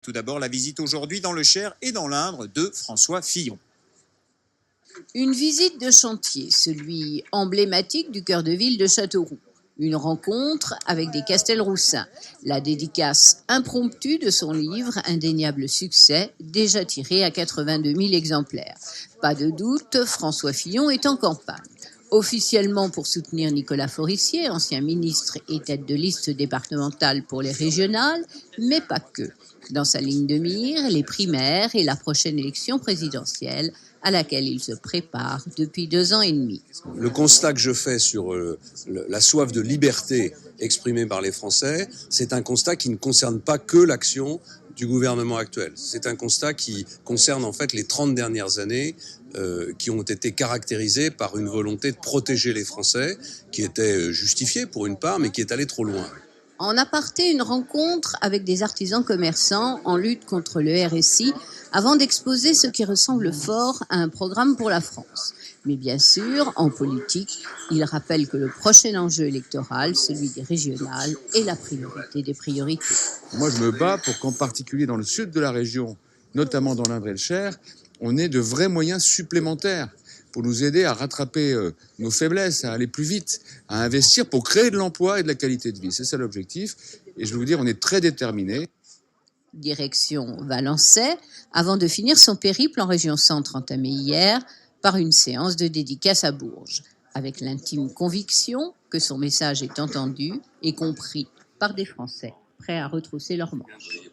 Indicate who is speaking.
Speaker 1: Tout d'abord, la visite aujourd'hui dans le Cher et dans l'Indre de François Fillon.
Speaker 2: Une visite de chantier, celui emblématique du cœur de ville de Châteauroux. Une rencontre avec des Castelroussins. La dédicace impromptue de son livre, indéniable succès, déjà tiré à 82 000 exemplaires. Pas de doute, François Fillon est en campagne. Officiellement pour soutenir Nicolas Forissier, ancien ministre et tête de liste départementale pour les régionales, mais pas que. Dans sa ligne de mire, les primaires et la prochaine élection présidentielle à laquelle il se prépare depuis 2 ans et demi.
Speaker 3: Le constat que je fais sur la soif de liberté exprimée par les Français, c'est un constat qui ne concerne pas que l'action du gouvernement actuel. C'est un constat qui concerne en fait les 30 dernières années qui ont été caractérisées par une volonté de protéger les Français, qui était justifiée pour une part, mais qui est allée trop loin.
Speaker 2: En aparté, une rencontre avec des artisans commerçants en lutte contre le RSI avant d'exposer ce qui ressemble fort à un programme pour la France. Mais bien sûr, en politique, il rappelle que le prochain enjeu électoral, celui des régionales, est la priorité des priorités.
Speaker 4: Moi, je me bats pour qu'en particulier dans le sud de la région, notamment dans l'Indre et le Cher, on ait de vrais moyens supplémentaires pour nous aider à rattraper nos faiblesses, à aller plus vite, à investir pour créer de l'emploi et de la qualité de vie. C'est ça l'objectif. Et je vais vous dire, on est très déterminés.
Speaker 2: Direction Valençay, avant de finir son périple en région centre entamé hier par une séance de dédicace à Bourges, avec l'intime conviction que son message est entendu et compris par des Français prêts à retrousser leurs manches.